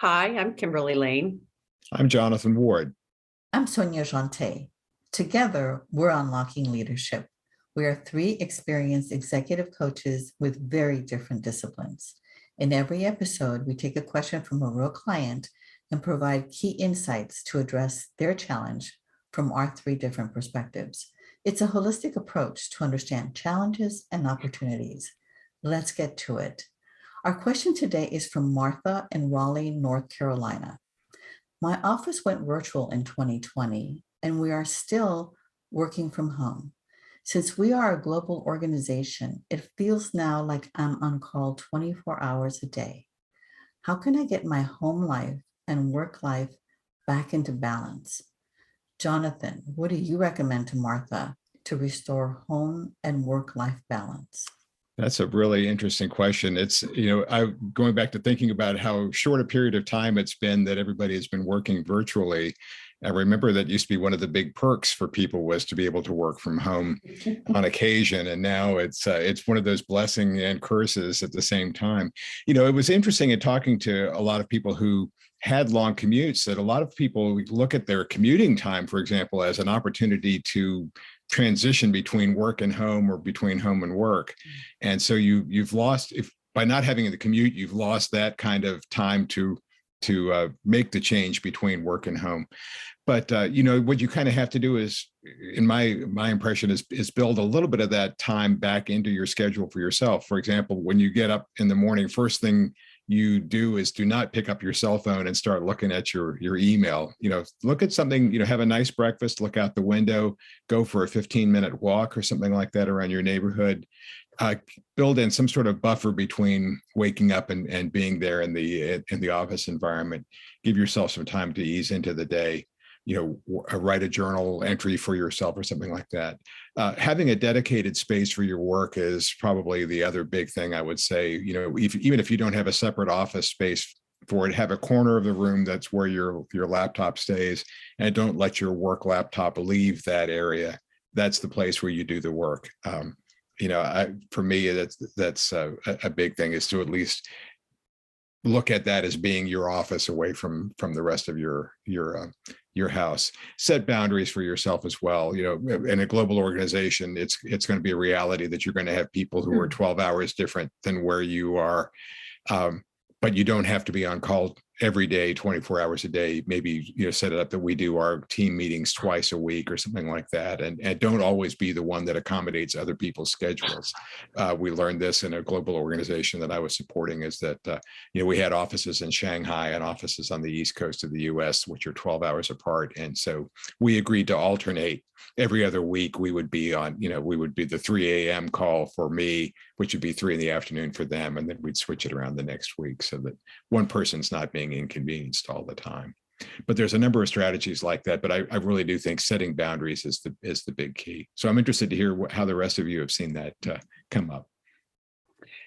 Hi, I'm Kimberly Lane. I'm Jonathan Ward. I'm Sonia Jante. Together, we're unlocking leadership. We are three experienced executive coaches with very different disciplines. In every episode, we take a question from a real client and provide key insights to address their challenge from our three different perspectives. It's a holistic approach to understand challenges and opportunities. Let's get to it. Our question today is from Martha in Raleigh, North Carolina. My office went virtual in 2020, and we are still working from home. Since we are a global organization, it feels now like I'm on call 24 hours a day. How can I get my home life and work life back into balance? Jonathan, what do you recommend to Martha to restore home and work life balance? That's a really interesting question. I going back to thinking about how short a period of time it's been that everybody has been working virtually. I remember that used to be one of the big perks for people was to be able to work from home on occasion, and now it's one of those blessing and curses at the same time. It was interesting in talking to a lot of people who had long commutes that a lot of people look at their commuting time, for example, as an opportunity to transition between work and home or between home and work. And so you've lost, if by not having the commute, you've lost that kind of time to make the change between work and home. But what you kind of have to do is, in my impression, is build a little bit of that time back into your schedule for yourself. For example, when you get up in the morning, first thing you do is do not pick up your cell phone and start looking at your email. Look at something, have a nice breakfast, look out the window, go for a 15-minute walk or something like that around your neighborhood. Build in some sort of buffer between waking up and being there in the office environment. Give yourself some time to ease into the day. Write a journal entry for yourself or something like that. Having a dedicated space for your work is probably the other big thing I would say. Even if you don't have a separate office space for it, have a corner of the room that's where your laptop stays, and don't let your work laptop leave that area. That's the place where you do the work. For me, that's a big thing, is to at least look at that as being your office away from the rest of your house. Set boundaries for yourself as well. In a global organization, it's going to be a reality that you're going to have people who are 12 hours different than where you are. But you don't have to be on call every day, 24 hours a day. Maybe, set it up that we do our team meetings twice a week or something like that. And don't always be the one that accommodates other people's schedules. We learned this in a global organization that I was supporting, is that, we had offices in Shanghai and offices on the East Coast of the US, which are 12 hours apart. And so we agreed to alternate. Every other week we would be on, we would be the 3 a.m. call for me, which would be 3 in the afternoon for them. And then we'd switch it around the next week so that one person's not being inconvenienced all the time. But there's a number of strategies like that. But I really do think setting boundaries is the big key. So I'm interested to hear how the rest of you have seen that come up.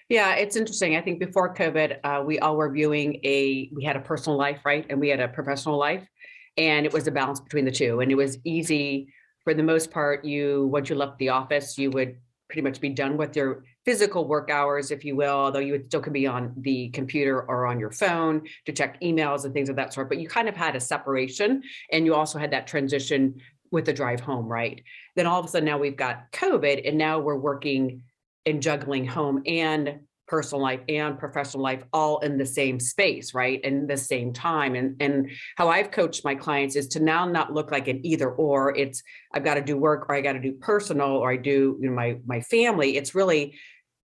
Yeah, it's interesting. I think before COVID, we all were we had a personal life, right? And we had a professional life, and it was a balance between the two. And it was easy for the most part. Once you left the office, you would pretty much be done with your physical work hours, if you will, although you would still could be on the computer or on your phone to check emails and things of that sort. But you kind of had a separation, and you also had that transition with the drive home, right? Then all of a sudden now we've got COVID, and now we're working and juggling home and personal life and professional life all in the same space, right? And the same time. And how I've coached my clients is to now not look like an either or. It's I've got to do work, or I got to do personal, or I do my family. It's really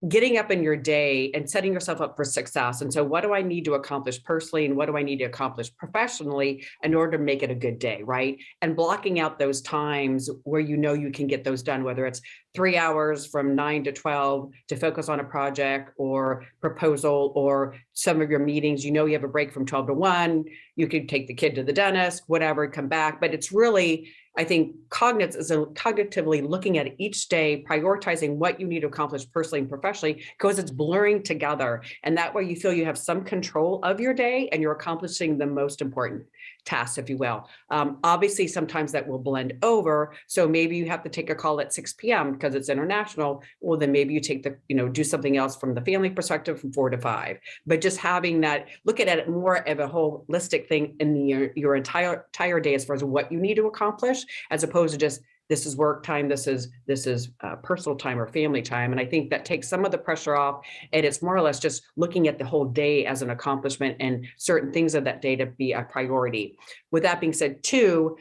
getting up in your day and setting yourself up for success. And so what do I need to accomplish personally, and what do I need to accomplish professionally in order to make it a good day, right? And blocking out those times where you can get those done, whether it's 3 hours from 9 to 12 to focus on a project or proposal, or some of your meetings, you have a break from 12 to 1, you could take the kid to the dentist, whatever, come back. But it's really, I think, cognitively looking at each day, prioritizing what you need to accomplish personally and professionally, because it's blurring together. And that way you feel you have some control of your day and you're accomplishing the most important tasks, if you will. Obviously, sometimes that will blend over. So maybe you have to take a call at 6 p.m. because because it's international, well, then maybe you take the, do something else from the family perspective from 4 to 5. But just having that, look at it more of a holistic thing in your entire day as far as what you need to accomplish, as opposed to just this is work time, this is personal time or family time. And I think that takes some of the pressure off, and it's more or less just looking at the whole day as an accomplishment and certain things of that day to be a priority. With that being said, too,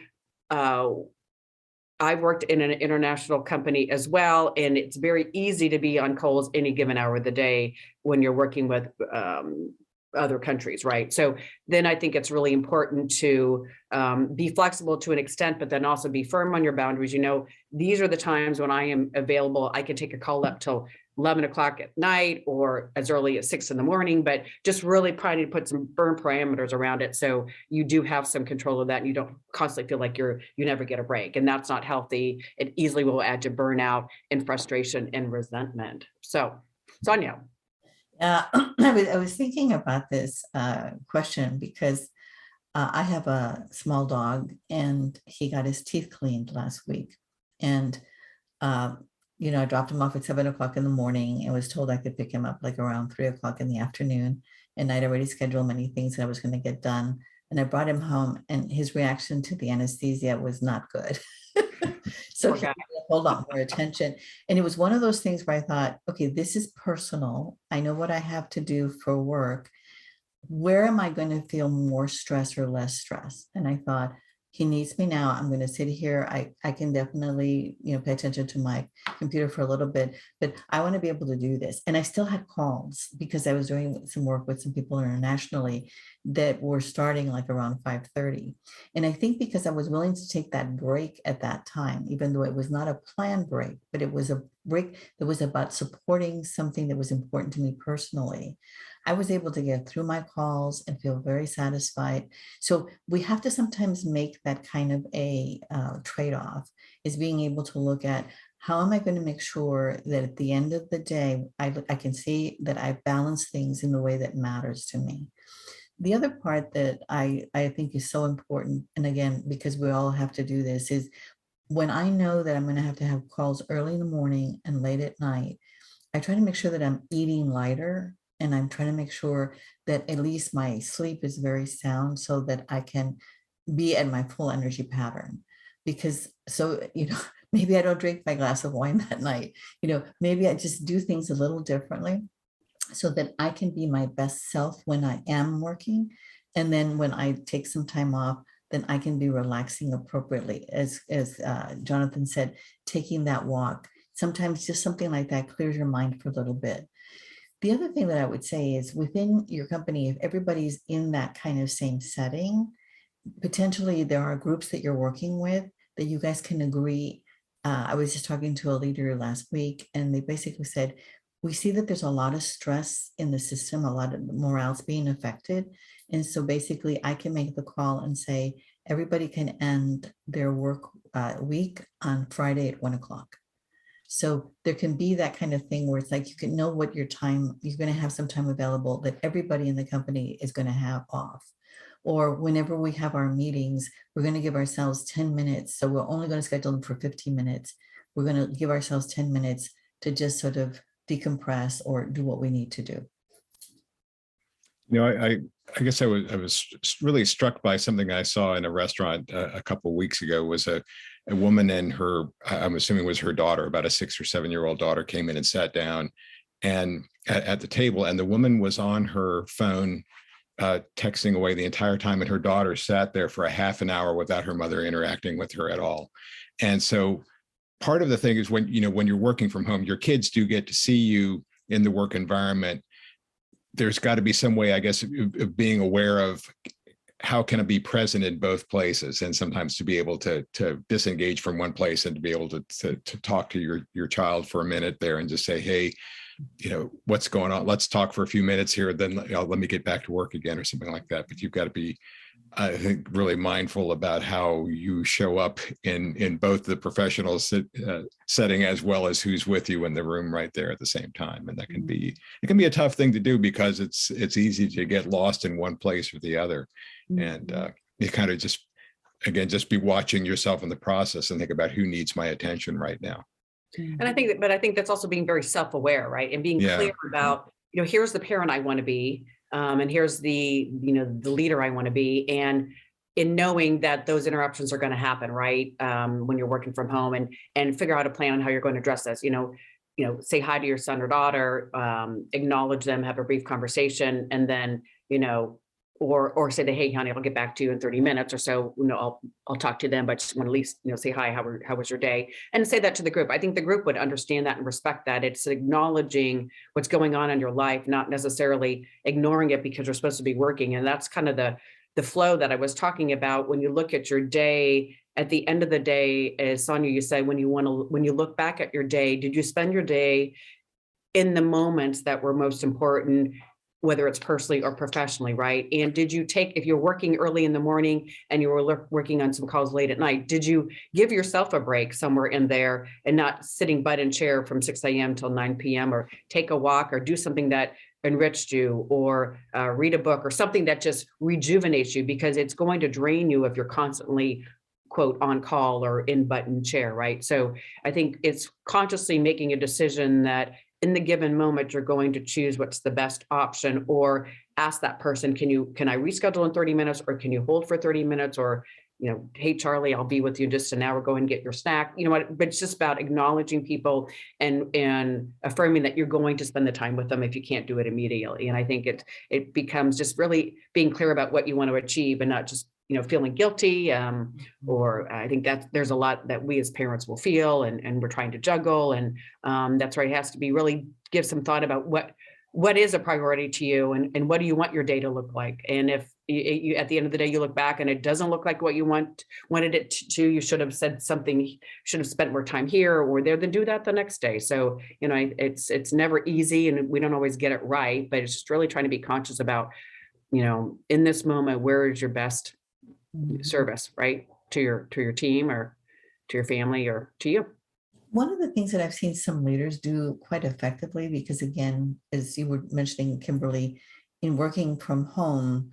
I've worked in an international company as well, and it's very easy to be on calls any given hour of the day when you're working with other countries, right? So then I think it's really important to be flexible to an extent, but then also be firm on your boundaries. These are the times when I am available. I can take a call up till 11 o'clock at night or as early as 6 in the morning, but just really trying to put some firm parameters around it. So you do have some control of that, and you don't constantly feel like you never get a break, and that's not healthy. It easily will add to burnout and frustration and resentment. So Sonia. I was thinking about this question because I have a small dog, and he got his teeth cleaned last week. And, I dropped him off at 7 o'clock in the morning and was told I could pick him up like around 3 o'clock in the afternoon. And I'd already scheduled many things that I was going to get done. And I brought him home, and his reaction to the anesthesia was not good. So he had a whole lot more attention. And it was one of those things where I thought, okay, this is personal. I know what I have to do for work. Where am I going to feel more stress or less stress? And I thought, he needs me now. I'm going to sit here. I can definitely, pay attention to my computer for a little bit, but I want to be able to do this. And I still had calls because I was doing some work with some people internationally that were starting like around 5:30. And I think because I was willing to take that break at that time, even though it was not a planned break, but it was a break that was about supporting something that was important to me personally, I was able to get through my calls and feel very satisfied. So we have to sometimes make that kind of a trade-off, is being able to look at how am I going to make sure that at the end of the day, I can see that I balance things in the way that matters to me. The other part that I think is so important, and again, because we all have to do this, is when I know that I'm going to have calls early in the morning and late at night, I try to make sure that I'm eating lighter, and I'm trying to make sure that at least my sleep is very sound so that I can be at my full energy pattern. Because maybe I don't drink my glass of wine that night, maybe I just do things a little differently so that I can be my best self when I am working. And then when I take some time off, then I can be relaxing appropriately. As Jonathan said, taking that walk, sometimes just something like that clears your mind for a little bit. The other thing that I would say is within your company, if everybody's in that kind of same setting, potentially there are groups that you're working with that you guys can agree. I was just talking to a leader last week, and they basically said, we see that there's a lot of stress in the system, a lot of morale's being affected. And so basically I can make the call and say, everybody can end their work week on Friday at 1 o'clock. So there can be that kind of thing where it's like you can know what your time, you're going to have some time available that everybody in the company is going to have off. Or whenever we have our meetings, we're going to give ourselves 10 minutes. So we're only going to schedule them for 15 minutes. We're going to give ourselves 10 minutes to just sort of decompress or do what we need to do. I guess I was really struck by something I saw in a restaurant a couple of weeks ago. Was a woman and her, I'm assuming was her daughter, about a 6 or 7 year old daughter, came in and sat down and at the table, and the woman was on her phone texting away the entire time, and her daughter sat there for a half an hour without her mother interacting with her at all. And so part of the thing is when you're working from home, your kids do get to see you in the work environment. There's got to be some way, I guess, of being aware of how can I be present in both places, and sometimes to be able to disengage from one place and to be able to talk to your child for a minute there and just say, hey, what's going on? Let's talk for a few minutes here. Then let me get back to work again or something like that. But you've got to be, I think, really mindful about how you show up in both the professional setting as well as who's with you in the room right there at the same time. And that can be a tough thing to do because it's easy to get lost in one place or the other. And you kind of just be watching yourself in the process and think about who needs my attention right now. And I think that's also being very self-aware, right? And being Yeah. clear about, here's the parent I want to be, and here's the, the leader I want to be. And in knowing that those interruptions are going to happen, right? When you're working from home, and figure out a plan on how you're going to address this, say hi to your son or daughter, acknowledge them, have a brief conversation, and then, or say that, hey, honey, I'll get back to you in 30 minutes or so. I'll talk to them, but just want to at least, say hi, how was your day? And say that to the group. I think the group would understand that and respect that. It's acknowledging what's going on in your life, not necessarily ignoring it because you're supposed to be working. And that's kind of the flow that I was talking about. When you look at your day, at the end of the day, as Sonia, you said, when you look back at your day, did you spend your day in the moments that were most important, whether it's personally or professionally, right? And did you if you're working early in the morning and you were working on some calls late at night, did you give yourself a break somewhere in there and not sitting butt in chair from 6 a.m. till 9 p.m. or take a walk or do something that enriched you, or read a book or something that just rejuvenates you, because it's going to drain you if you're constantly, quote, on call or in button chair, right? So I think it's consciously making a decision that in the given moment, you're going to choose what's the best option, or ask that person, can I reschedule in 30 minutes, or can you hold for 30 minutes? Or, hey, Charlie, I'll be with you in just an hour, go ahead and get your snack. But it's just about acknowledging people and affirming that you're going to spend the time with them if you can't do it immediately. And I think it becomes just really being clear about what you want to achieve, and not just feeling guilty, or I think that there's a lot that we as parents will feel, and we're trying to juggle. And that's where it has to be really give some thought about what is a priority to you, and what do you want your day to look like. And if you at the end of the day, you look back and it doesn't look like what you wanted it to, you should have said something, should have spent more time here or there, then do that the next day. So, it's never easy, and we don't always get it right, but it's just really trying to be conscious about, in this moment, where is your best service, right, to your team, or to your family, or to you. One of the things that I've seen some leaders do quite effectively, because again, as you were mentioning, Kimberly, in working from home,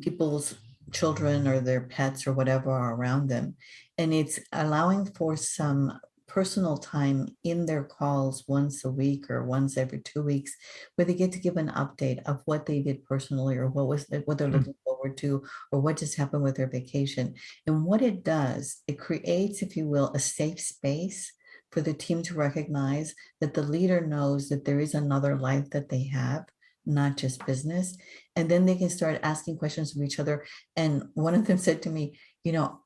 people's children or their pets or whatever are around them, and it's allowing for some personal time in their calls once a week or once every 2 weeks, where they get to give an update of what they did personally, or what they're looking forward to, or what just happened with their vacation. And what it does, it creates, if you will, a safe space for the team to recognize that the leader knows that there is another life that they have, not just business. And then they can start asking questions of each other. And one of them said to me,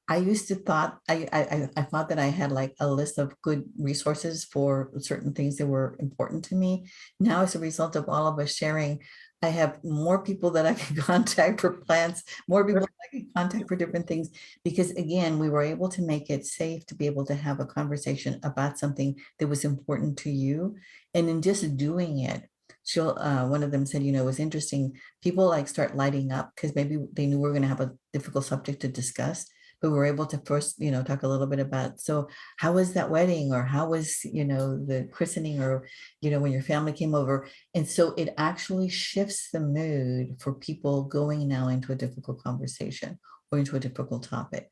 I used to thought, I thought that I had like a list of good resources for certain things that were important to me. Now, as a result of all of us sharing, I have more people that I can contact for plans, more people that I can contact for different things, because again, we were able to make it safe to be able to have a conversation about something that was important to you. And in just doing it, one of them said, it was interesting. People like start lighting up because maybe they knew we were going to have a difficult subject to discuss, but we were able to first, talk a little bit about, so how was that wedding, or how was, the christening, or, when your family came over. And so it actually shifts the mood for people going now into a difficult conversation or into a difficult topic.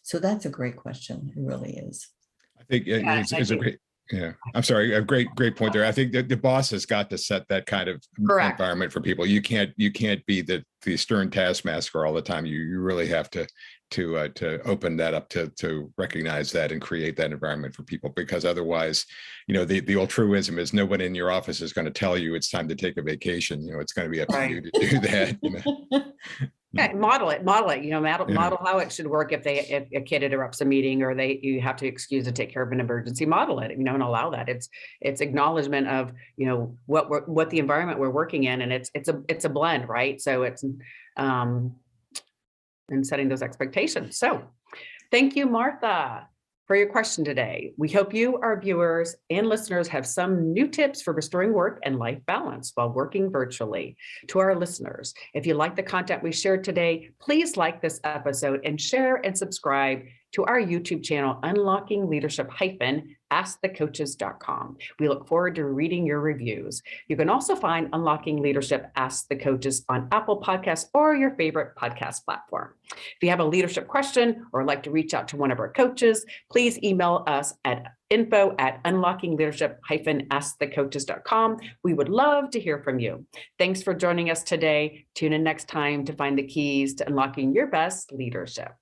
So that's a great question. It really is. I think it's a great, yeah, I'm sorry, a great point there. I think that the boss has got to set that kind of Correct. environment for people. You can't be the stern taskmaster all the time. You really have to open that up to recognize that and create that environment for people, because otherwise, the old truism is no one in your office is going to tell you it's time to take a vacation. It's going to be up to you to do that. Yeah, model it, model how it should work if a kid interrupts a meeting, or you have to excuse to take care of an emergency. Model it, and allow that. It's acknowledgement of what the environment we're working in, and it's a blend, right? So it's and setting those expectations. So thank you, Martha, for your question today. We hope you, our viewers and listeners, have some new tips for restoring work and life balance while working virtually. To our listeners, if you like the content we shared today, please like this episode and share and subscribe to our YouTube channel, Unlocking Leadership askthecoaches.com. We look forward to reading your reviews. You can also find Unlocking Leadership Ask the Coaches on Apple Podcasts or your favorite podcast platform. If you have a leadership question or like to reach out to one of our coaches, please email us at info@unlockingleadership-askthecoaches.com. We would love to hear from you. Thanks for joining us today. Tune in next time to find the keys to unlocking your best leadership.